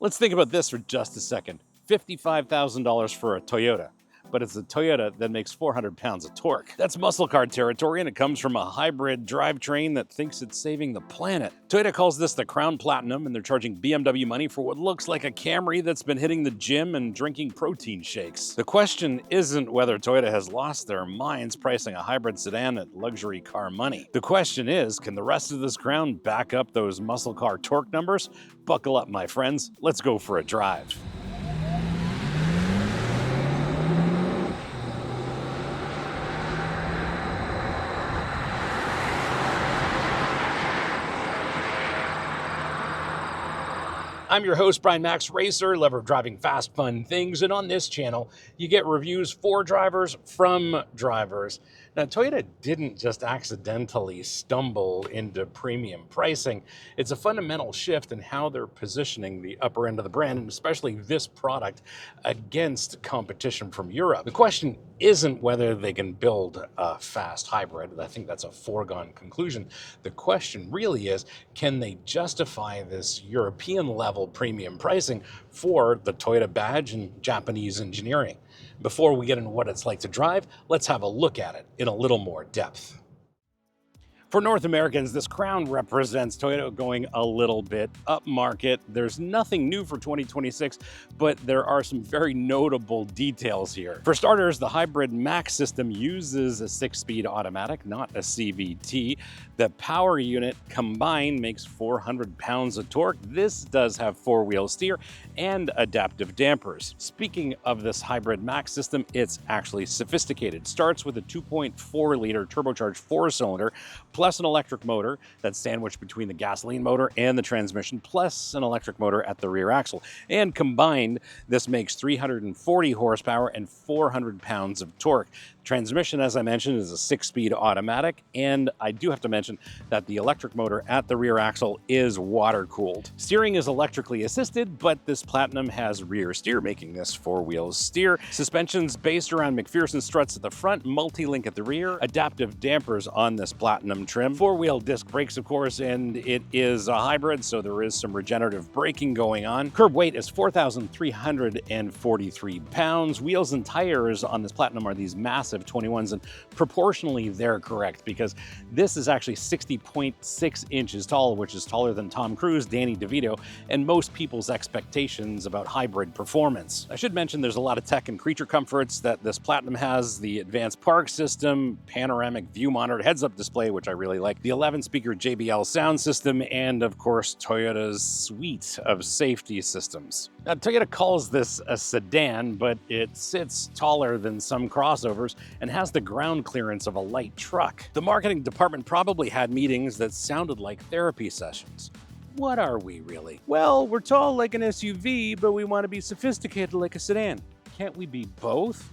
Let's think about this for just a second. $55,000 for a Toyota. But it's a Toyota that makes 400 pounds of torque. That's muscle car territory, and it comes from a hybrid drivetrain that thinks it's saving the planet. Toyota calls this the Crown Platinum, and they're charging BMW money for what looks like a Camry that's been hitting the gym and drinking protein shakes. The question isn't whether Toyota has lost their minds pricing a hybrid sedan at luxury car money. The question is, can the rest of this Crown back up those muscle car torque numbers? Buckle up, my friends. Let's go for a drive. I'm your host, Brian Makse, racer, lover of driving fast, fun things, and on this channel, you get reviews for drivers from drivers. Now, Toyota didn't just accidentally stumble into premium pricing. It's a fundamental shift in how they're positioning the upper end of the brand, and especially this product, against competition from Europe. The question isn't whether they can build a fast hybrid. I think that's a foregone conclusion. The question really is, can they justify this European level premium pricing for the Toyota badge and Japanese engineering? Before we get into what it's like to drive, let's have a look at it in a little more depth. For North Americans, this Crown represents Toyota going a little bit upmarket. There's nothing new for 2026, but there are some very notable details here. For starters, the hybrid Makse system uses a 6-speed automatic, not a CVT. The power unit combined makes 400 pounds of torque. This does have 4-wheel steer and adaptive dampers. Speaking of this hybrid Makse system, it's actually sophisticated. It starts with a 2.4-liter turbocharged 4-cylinder, plus an electric motor that's sandwiched between the gasoline motor and the transmission, plus an electric motor at the rear axle. And combined, this makes 340 horsepower and 400 pounds of torque. Transmission, as I mentioned, is a 6-speed automatic, and I do have to mention that the electric motor at the rear axle is water-cooled. Steering is electrically assisted, but this Platinum has rear steer, making this 4-wheel steer. Suspension's based around McPherson struts at the front, multi-link at the rear, adaptive dampers on this Platinum trim, 4-wheel disc brakes, of course, and it is a hybrid, so there is some regenerative braking going on. Curb weight is 4,343 pounds. Wheels and tires on this Platinum are these massive 21s, and proportionally they're correct because this is actually 60.6 inches tall, which is taller than Tom Cruise, Danny DeVito, and most people's expectations about hybrid performance. I should mention there's a lot of tech and creature comforts that this Platinum has: the advanced park system, panoramic view monitor, heads-up display, which I really like, the 11-speaker JBL sound system, and of course Toyota's suite of safety systems. Now, Toyota calls this a sedan, but it sits taller than some crossovers and has the ground clearance of a light truck. The marketing department probably had meetings that sounded like therapy sessions. What are we really? Well, we're tall like an SUV, but we want to be sophisticated like a sedan. Can't we be both?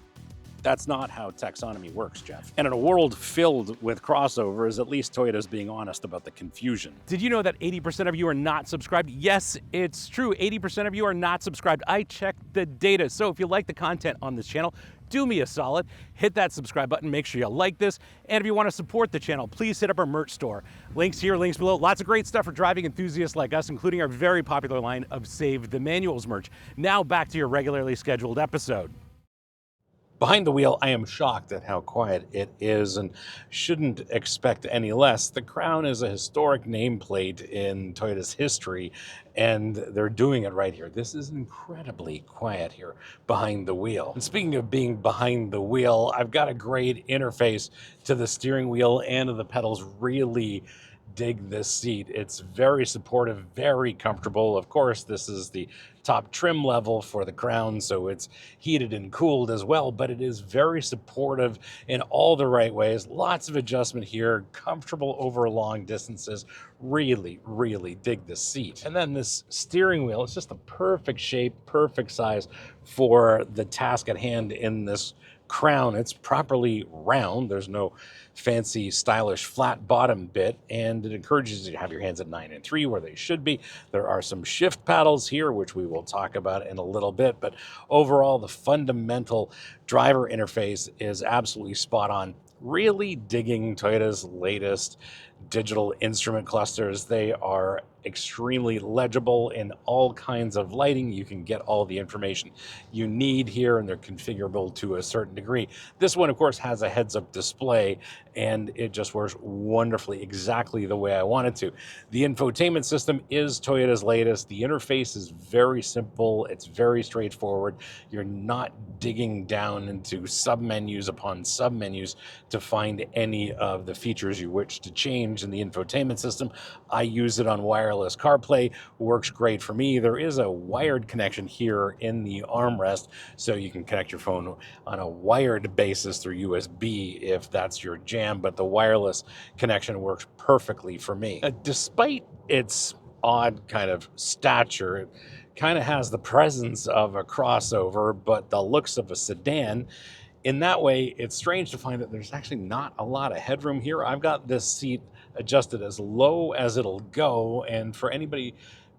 That's not how taxonomy works, Jeff. And in a world filled with crossovers, at least Toyota's being honest about the confusion. Did you know that 80% of you are not subscribed? Yes, it's true. 80% of you are not subscribed. I checked the data. So if you like the content on this channel, do me a solid, hit that subscribe button, make sure you like this, and if you want to support the channel, please hit up our merch store. Links here, links below. Lots of great stuff for driving enthusiasts like us, including our very popular line of Save the Manuals merch. Now back to your regularly scheduled episode. Behind the wheel, I am shocked at how quiet it is and shouldn't expect any less. The Crown is a historic nameplate in Toyota's history, and they're doing it right here. This is incredibly quiet here behind the wheel. And speaking of being behind the wheel, I've got a great interface to the steering wheel and to the pedals. Really dig this seat. It's very supportive, very comfortable. Of course, this is the top trim level for the Crown, so it's heated and cooled as well, but it is very supportive in all the right ways. Lots of adjustment here, comfortable over long distances. Really, really dig this seat. And then this steering wheel, it's just the perfect shape, perfect size for the task at hand in this Crown. It's properly round. There's no fancy, stylish, flat bottom bit, and it encourages you to have your hands at 9 and 3 where they should be. There are some shift paddles here, which we will talk about in a little bit, but overall, the fundamental driver interface is absolutely spot on. Really digging Toyota's latest digital instrument clusters. They are extremely legible in all kinds of lighting. You can get all the information you need here, and they're configurable to a certain degree. This one, of course, has a heads-up display, and it just works wonderfully, exactly the way I want it to. The infotainment system is Toyota's latest. The interface is very simple. It's very straightforward. You're not digging down into sub-menus upon sub-menus to find any of the features you wish to change in the infotainment system. I use it on wireless CarPlay, works great for me. There is a wired connection here in the armrest, so you can connect your phone on a wired basis through USB if that's your jam, but the wireless connection works perfectly for me. Despite its odd kind of stature, it kind of has the presence of a crossover, but the looks of a sedan. In that way, it's strange to find that there's actually not a lot of headroom here. I've got this seat adjusted as low as it'll go, and for anybody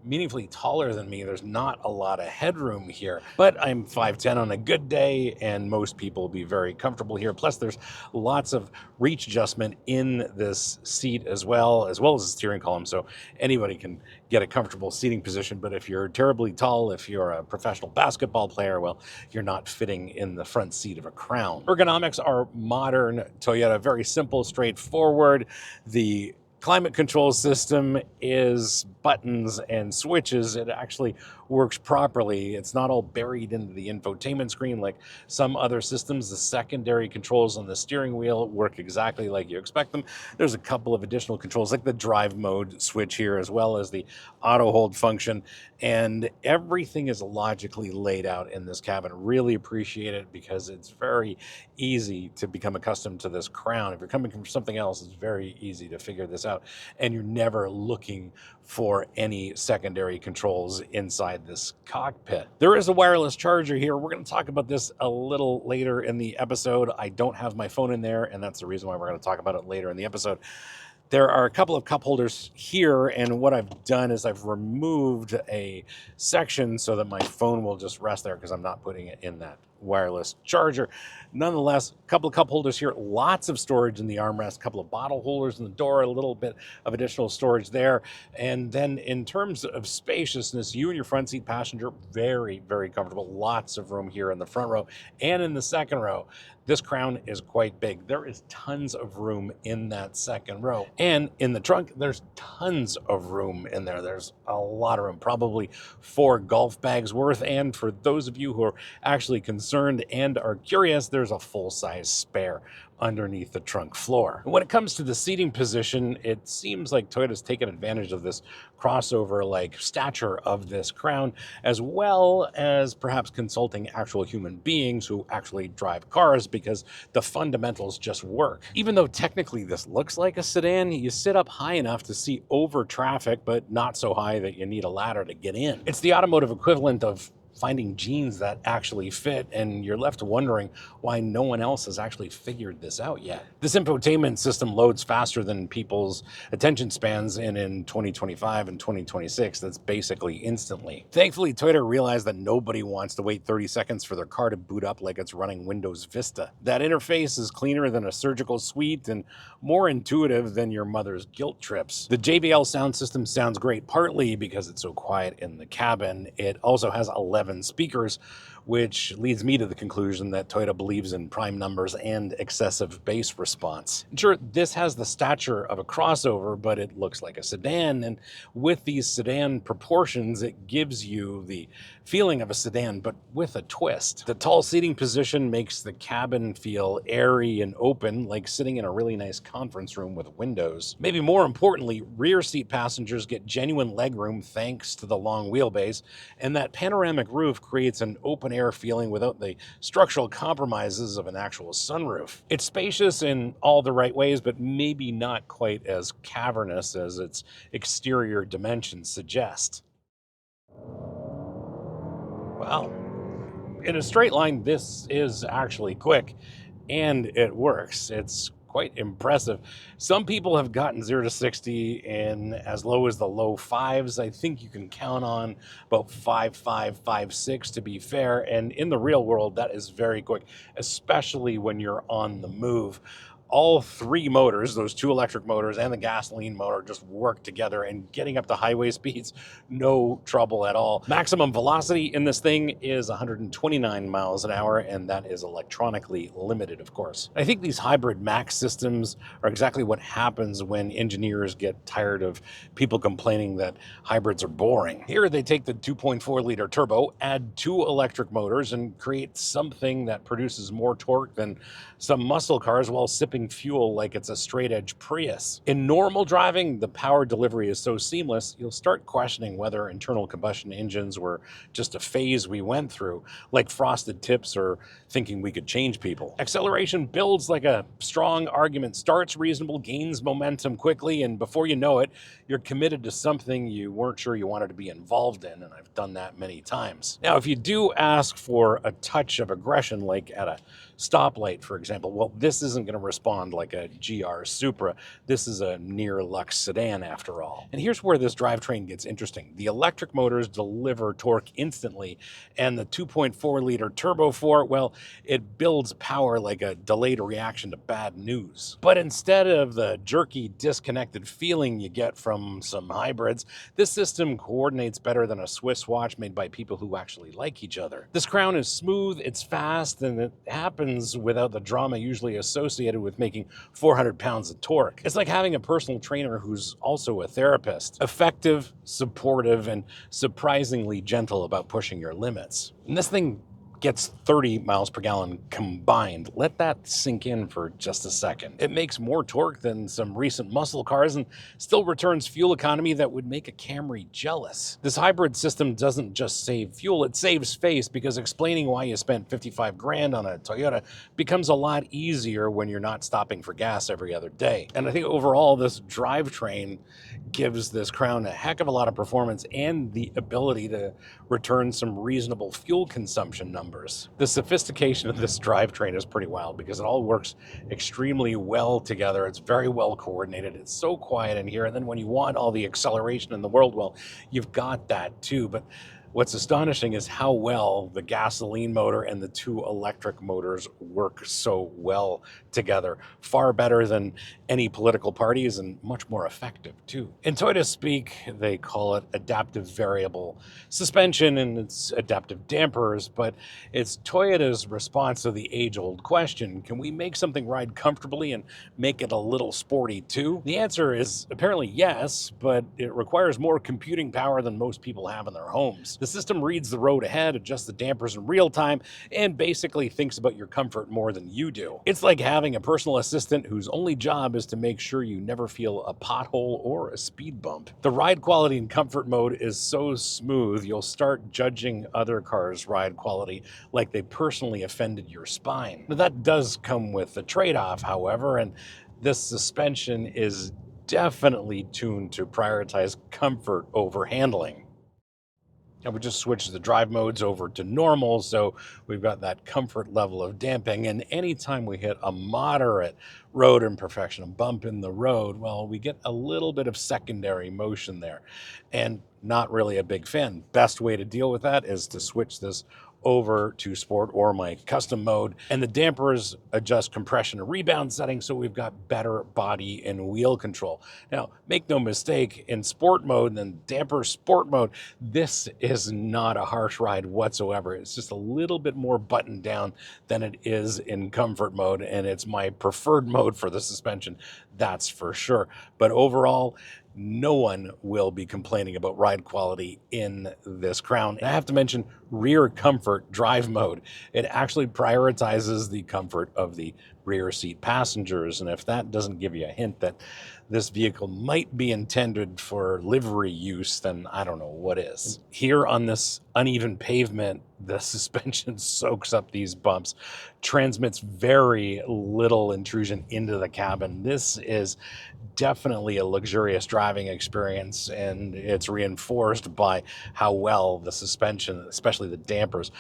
meaningfully taller than me, there's not a lot of headroom here. But I'm 5'10" on a good day, and most people will be very comfortable here. Plus, there's lots of reach adjustment in this seat as well as the steering column, so anybody can get a comfortable seating position. But if you're terribly tall, if you're a professional basketball player, well, you're not fitting in the front seat of a Crown. Ergonomics are modern Toyota, very simple, straightforward. The climate control system is buttons and switches. It actually works properly. It's not all buried into the infotainment screen like some other systems. The secondary controls on the steering wheel work exactly like you expect them. There's a couple of additional controls like the drive mode switch here, as well as the auto hold function, and everything is logically laid out in this cabin. Really appreciate it because it's very easy to become accustomed to this Crown. If you're coming from something else, it's very easy to figure this out, and you're never looking for any secondary controls inside this cockpit. There is a wireless charger here. We're going to talk about this a little later in the episode. I don't have my phone in there, and that's the reason why we're going to talk about it later in the episode. There are a couple of cup holders here, and what I've done is I've removed a section so that my phone will just rest there because I'm not putting it in that wireless charger. Nonetheless, a couple of cup holders here, lots of storage in the armrest, a couple of bottle holders in the door, a little bit of additional storage there. And then in terms of spaciousness, you and your front seat passenger, very, very comfortable. Lots of room here in the front row and in the second row. This Crown is quite big. There is tons of room in that second row. And in the trunk, there's tons of room in there. There's a lot of room, probably 4 golf bags worth. And for those of you who are actually concerned and are curious, there's a full-size spare underneath the trunk floor. When it comes to the seating position, it seems like Toyota's taken advantage of this crossover-like stature of this Crown, as well as perhaps consulting actual human beings who actually drive cars, because the fundamentals just work. Even though technically this looks like a sedan, you sit up high enough to see over traffic, but not so high that you need a ladder to get in. It's the automotive equivalent of finding jeans that actually fit, and you're left wondering why no one else has actually figured this out yet. This infotainment system loads faster than people's attention spans, and in 2025 and 2026, that's basically instantly. Thankfully, Toyota realized that nobody wants to wait 30 seconds for their car to boot up like it's running Windows Vista. That interface is cleaner than a surgical suite and more intuitive than your mother's guilt trips. The JBL sound system sounds great, partly because it's so quiet in the cabin. It also has 11 speakers, which leads me to the conclusion that Toyota believes in prime numbers and excessive bass response. Sure, this has the stature of a crossover, but it looks like a sedan, and with these sedan proportions, it gives you the feeling of a sedan, but with a twist. The tall seating position makes the cabin feel airy and open, like sitting in a really nice conference room with windows. Maybe more importantly, rear seat passengers get genuine legroom thanks to the long wheelbase, and that panoramic roof creates an open air feeling without the structural compromises of an actual sunroof. It's spacious in all the right ways, but maybe not quite as cavernous as its exterior dimensions suggest. Wow. In a straight line, this is actually quick, and it works. It's quite impressive. Some people have gotten 0 to 60 in as low as the low 5s. I think you can count on about 5.5, 5.6 to be fair. And in the real world, that is very quick, especially when you're on the move. all three motors, those two electric motors and the gasoline motor, just work together, and getting up to highway speeds, no trouble at all. Maximum velocity in this thing is 129 miles an hour, and that is electronically limited, of course. I think these hybrid max systems are exactly what happens when engineers get tired of people complaining that hybrids are boring. Here they take the 2.4-liter turbo, add two electric motors, and create something that produces more torque than some muscle cars while sipping fuel like it's a straight-edge Prius. In normal driving, the power delivery is so seamless, you'll start questioning whether internal combustion engines were just a phase we went through, like frosted tips or thinking we could change people. Acceleration builds like a strong argument, starts reasonable, gains momentum quickly, and before you know it, you're committed to something you weren't sure you wanted to be involved in, and I've done that many times. Now, if you do ask for a touch of aggression, like at a stoplight, for example, well, this isn't going to respond like a GR Supra. This is a near luxe sedan after all. And here's where this drivetrain gets interesting. The electric motors deliver torque instantly, and the 2.4-liter turbo 4, well, it builds power like a delayed reaction to bad news. But instead of the jerky, disconnected feeling you get from some hybrids, this system coordinates better than a Swiss watch made by people who actually like each other. This crown is smooth, it's fast, and it happens without the drama usually associated with making 400 pounds of torque. It's like having a personal trainer who's also a therapist. Effective, supportive, and surprisingly gentle about pushing your limits. And this thing gets 30 miles per gallon combined. Let that sink in for just a second. It makes more torque than some recent muscle cars and still returns fuel economy that would make a Camry jealous. This hybrid system doesn't just save fuel, it saves space, because explaining why you spent 55 grand on a Toyota becomes a lot easier when you're not stopping for gas every other day. And I think overall this drivetrain gives this Crown a heck of a lot of performance and the ability to return some reasonable fuel consumption numbers. The sophistication of this drivetrain is pretty wild because it all works extremely well together. It's very well coordinated. It's so quiet in here. And then when you want all the acceleration in the world, well, you've got that too. But what's astonishing is how well the gasoline motor and the two electric motors work so well together. Far better than any political parties, and much more effective too. In Toyota speak, they call it adaptive variable suspension and it's adaptive dampers, but it's Toyota's response to the age-old question, can we make something ride comfortably and make it a little sporty too? The answer is apparently yes, but it requires more computing power than most people have in their homes. The system reads the road ahead, adjusts the dampers in real time, and basically thinks about your comfort more than you do. It's like having a personal assistant whose only job is to make sure you never feel a pothole or a speed bump. The ride quality in comfort mode is so smooth, you'll start judging other cars' ride quality like they personally offended your spine. Now, that does come with a trade-off, however, and this suspension is definitely tuned to prioritize comfort over handling. And we just switched the drive modes over to normal, so we've got that comfort level of damping. And anytime we hit a moderate road imperfection, a bump in the road, well, we get a little bit of secondary motion there. And not really a big fan. Best way to deal with that is to switch this over to sport or my custom mode, and the dampers adjust compression and rebound settings, so we've got better body and wheel control. Now, make no mistake, in sport mode and then damper sport mode, this is not a harsh ride whatsoever. It's just a little bit more buttoned down than it is in comfort mode, and it's my preferred mode for the suspension, that's for sure. But overall, no one will be complaining about ride quality in this Crown. And I have to mention rear comfort drive mode. It actually prioritizes the comfort of the rear seat passengers. And if that doesn't give you a hint that this vehicle might be intended for livery use, then I don't know what is. Here on this uneven pavement, the suspension soaks up these bumps, transmits very little intrusion into the cabin. This is definitely a luxurious driving experience, and it's reinforced by how well the suspension, especially the dampers,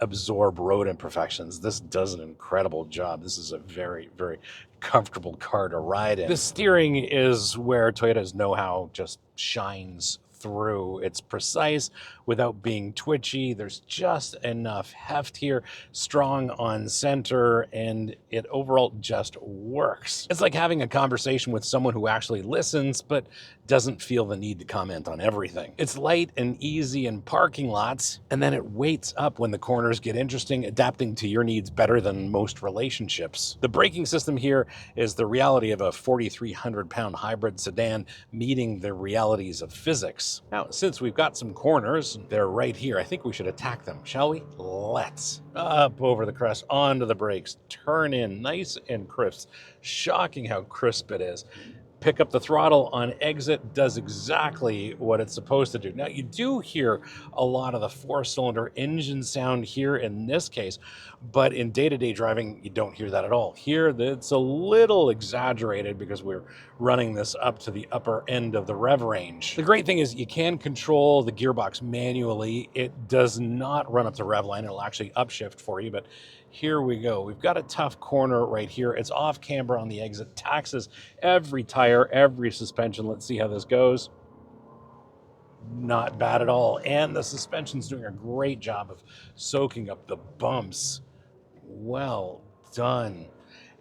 absorb road imperfections. This does an incredible job. This is a very, very comfortable car to ride in. The steering is where Toyota's know-how just shines through. It's precise without being twitchy. There's just enough heft here, strong on center, and it overall just works. It's like having a conversation with someone who actually listens, but doesn't feel the need to comment on everything. It's light and easy in parking lots, and then it waits up when the corners get interesting, adapting to your needs better than most relationships. The braking system here is the reality of a 4,300-pound hybrid sedan meeting the realities of physics. Now, since we've got some corners, they're right here, I think we should attack them, shall we? Let's. Up over the crest, onto the brakes, turn in nice and crisp. Shocking how crisp it is. Pick up the throttle on exit, does exactly what it's supposed to do. Now, you do hear a lot of the four-cylinder engine sound here in this case, but in day-to-day driving, you don't hear that at all. Here, it's a little exaggerated because we're running this up to the upper end of the rev range. The great thing is you can control the gearbox manually. It does not run up to rev line. It'll actually upshift for you, but here we go. We've got a tough corner right here. It's off camber on the exit, taxes every tire, every suspension. Let's see how this goes. Not bad at all. And the suspension's doing a great job of soaking up the bumps. Well done.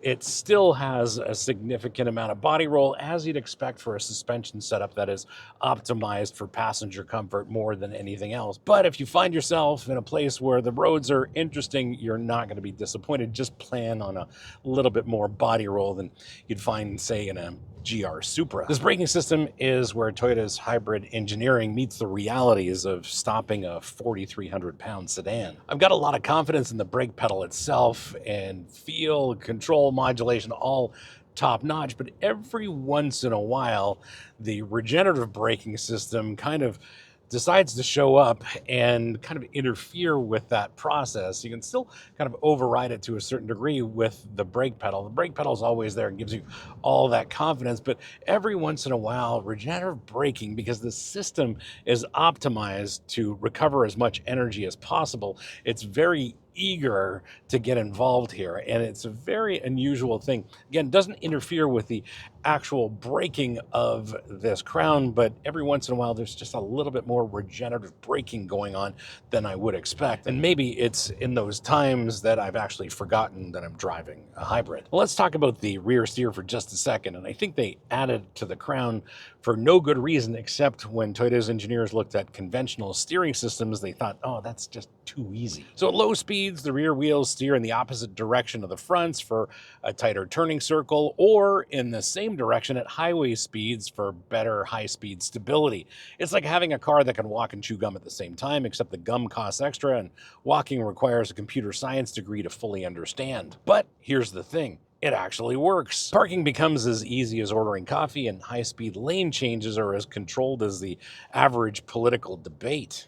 It still has a significant amount of body roll, as you'd expect for a suspension setup that is optimized for passenger comfort more than anything else. But if you find yourself in a place where the roads are interesting, you're not going to be disappointed. Just plan on a little bit more body roll than you'd find, say, in a GR Supra. This braking system is where Toyota's hybrid engineering meets the realities of stopping a 4,300-pound sedan. I've got a lot of confidence in the brake pedal itself, and feel, control, modulation, all top-notch, but every once in a while, the regenerative braking system kind of decides to show up and kind of interfere with that process. You can still kind of override it to a certain degree with the brake pedal. The brake pedal is always there and gives you all that confidence, but every once in a while, regenerative braking, because the system is optimized to recover as much energy as possible, it's very eager to get involved here, and it's a very unusual thing. Again, doesn't interfere with the actual braking of this crown, but every once in a while there's just a little bit more regenerative braking going on than I would expect, and maybe it's in those times that I've actually forgotten that I'm driving a hybrid. Well, let's talk about the rear steer for just a second, and I think they added to the crown for no good reason, except when Toyota's engineers looked at conventional steering systems, they thought, oh, that's just too easy. So at low speeds, the rear wheels steer in the opposite direction of the fronts for a tighter turning circle, or in the same direction at highway speeds for better high-speed stability. It's like having a car that can walk and chew gum at the same time, except the gum costs extra and walking requires a computer science degree to fully understand. But here's the thing. It actually works. Parking becomes as easy as ordering coffee, and high-speed lane changes are as controlled as the average political debate.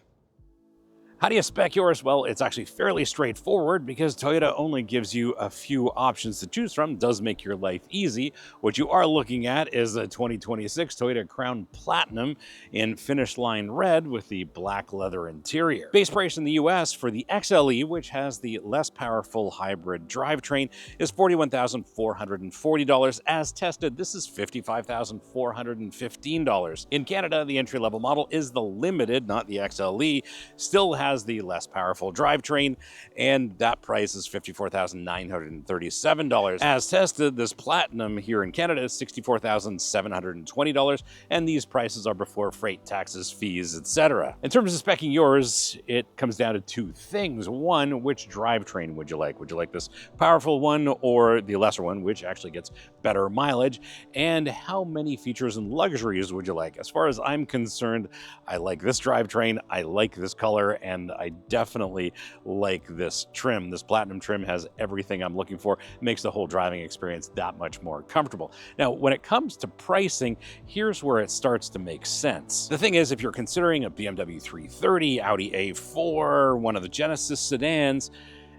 How do you spec yours? Well, it's actually fairly straightforward because Toyota only gives you a few options to choose from. It does make your life easy. What you are looking at is a 2026 Toyota Crown Platinum in finish line red with the black leather interior. Base price in the US for the XLE, which has the less powerful hybrid drivetrain, is $41,440. As tested, this is $55,415. In Canada, the entry-level model is the Limited, not the XLE, still has the less powerful drivetrain, and that price is $54,937. As tested, this Platinum here in Canada is $64,720, and these prices are before freight, taxes, fees, etc. In terms of speccing yours, it comes down to two things. One, which drivetrain would you like? Would you like this powerful one or the lesser one, which actually gets better mileage? And how many features and luxuries would you like? As far as I'm concerned, I like this drivetrain, I like this color, and I definitely like this trim. This Platinum trim has everything I'm looking for. It makes the whole driving experience that much more comfortable. Now, when it comes to pricing, here's where it starts to make sense. The thing is, if you're considering a BMW 330, Audi A4, one of the Genesis sedans,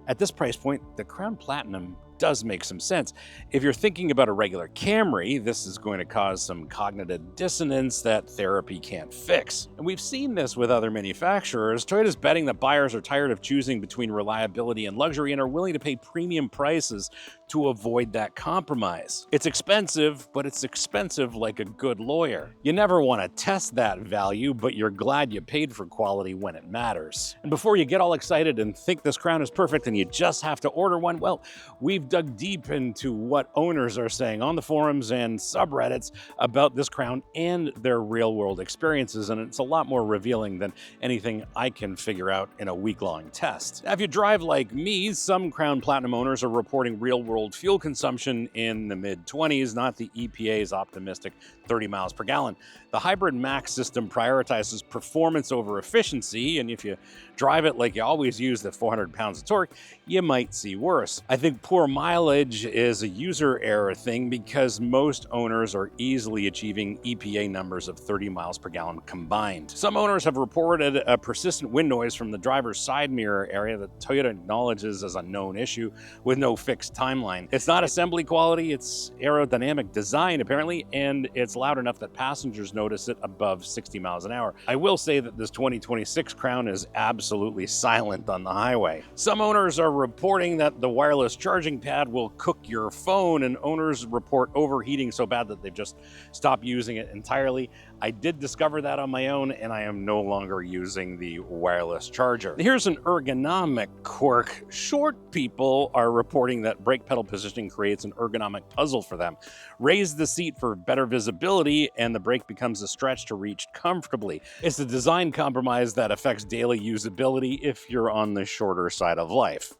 at this price point, the Crown Platinum does make some sense. If you're thinking about a regular Camry, this is going to cause some cognitive dissonance that therapy can't fix. And we've seen this with other manufacturers. Toyota's betting that buyers are tired of choosing between reliability and luxury and are willing to pay premium prices to avoid that compromise. It's expensive, but it's expensive like a good lawyer. You never want to test that value, but you're glad you paid for quality when it matters. And before you get all excited and think this Crown is perfect and you just have to order one, well, we've dug deep into what owners are saying on the forums and subreddits about this Crown and their real-world experiences, and it's a lot more revealing than anything I can figure out in a week-long test. Now, if you drive like me, some Crown Platinum owners are reporting real-world fuel consumption in the mid-20s, not the EPA's optimistic 30 miles per gallon. The hybrid Makse system prioritizes performance over efficiency, and if you drive it like you always use at 400 pounds of torque, you might see worse. I think poor mileage is a user error thing because most owners are easily achieving EPA numbers of 30 miles per gallon combined. Some owners have reported a persistent wind noise from the driver's side mirror area that Toyota acknowledges as a known issue with no fixed timeline. It's not assembly quality, it's aerodynamic design apparently, and it's loud enough that passengers notice it above 60 miles an hour. I will say that this 2026 Crown is absolutely silent on the highway. Some owners are reporting that the wireless charging pad will cook your phone, and owners report overheating so bad that they've just stopped using it entirely. I did discover that on my own, and I am no longer using the wireless charger. Here's an ergonomic quirk. Short people are reporting that brake pedal positioning creates an ergonomic puzzle for them. Raise the seat for better visibility, and the brake becomes a stretch to reach comfortably. It's a design compromise that affects daily usability if you're on the shorter side of life.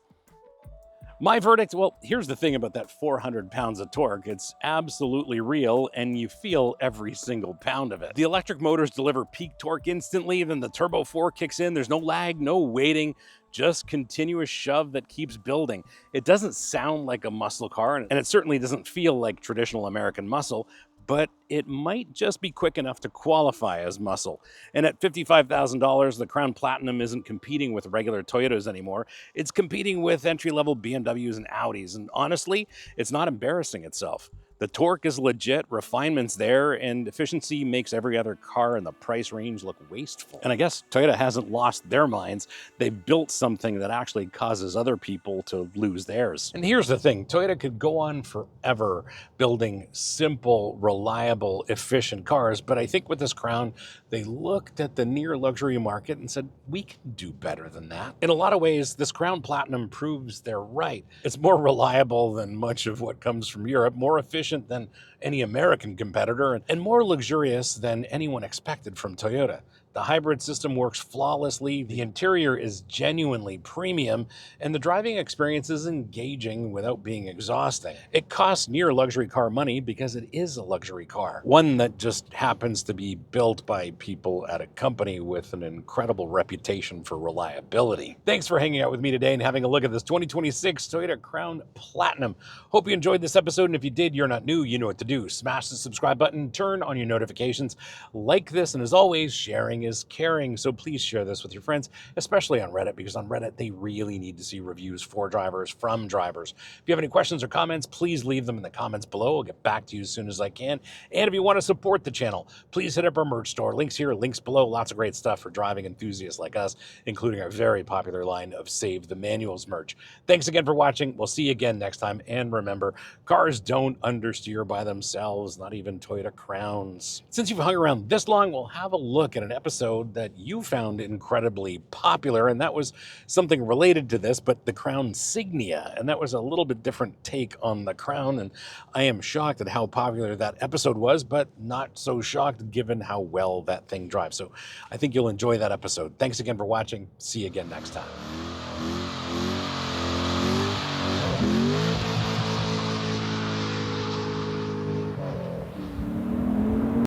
My verdict, well, here's the thing about that 400 pounds of torque. It's absolutely real, and you feel every single pound of it. The electric motors deliver peak torque instantly, then the Turbo 4 kicks in. There's no lag, no waiting, just continuous shove that keeps building. It doesn't sound like a muscle car, and it certainly doesn't feel like traditional American muscle, but it might just be quick enough to qualify as muscle. And at $55,000, the Crown Platinum isn't competing with regular Toyotas anymore. It's competing with entry-level BMWs and Audis, and honestly, it's not embarrassing itself. The torque is legit, refinement's there, and efficiency makes every other car in the price range look wasteful. And I guess Toyota hasn't lost their minds. They built something that actually causes other people to lose theirs. And here's the thing, Toyota could go on forever building simple, reliable, efficient cars, but I think with this Crown, they looked at the near luxury market and said, we can do better than that. In a lot of ways, this Crown Platinum proves they're right. It's more reliable than much of what comes from Europe, more efficient than any American competitor, and more luxurious than anyone expected from Toyota. The hybrid system works flawlessly, the interior is genuinely premium, and the driving experience is engaging without being exhausting. It costs near luxury car money because it is a luxury car, one that just happens to be built by people at a company with an incredible reputation for reliability. Thanks for hanging out with me today and having a look at this 2026 Toyota Crown Platinum. Hope you enjoyed this episode, and if you did, you're not new, you know what to do. Smash the subscribe button, turn on your notifications, like this, and as always, sharing is caring, so please share this with your friends, especially on Reddit, because on Reddit, they really need to see reviews for drivers, from drivers. If you have any questions or comments, please leave them in the comments below. I'll get back to you as soon as I can. And if you want to support the channel, please hit up our merch store. Links here, links below. Lots of great stuff for driving enthusiasts like us, including our very popular line of Save the Manuals merch. Thanks again for watching. We'll see you again next time. And remember, cars don't understeer by themselves, not even Toyota Crowns. Since you've hung around this long, we'll have a look at an episode that you found incredibly popular, and that was something related to this, but the Crown Signia, and that was a little bit different take on the Crown, and I am shocked at how popular that episode was, but not so shocked given how well that thing drives. So I think you'll enjoy that episode. Thanks again for watching. See you again next time.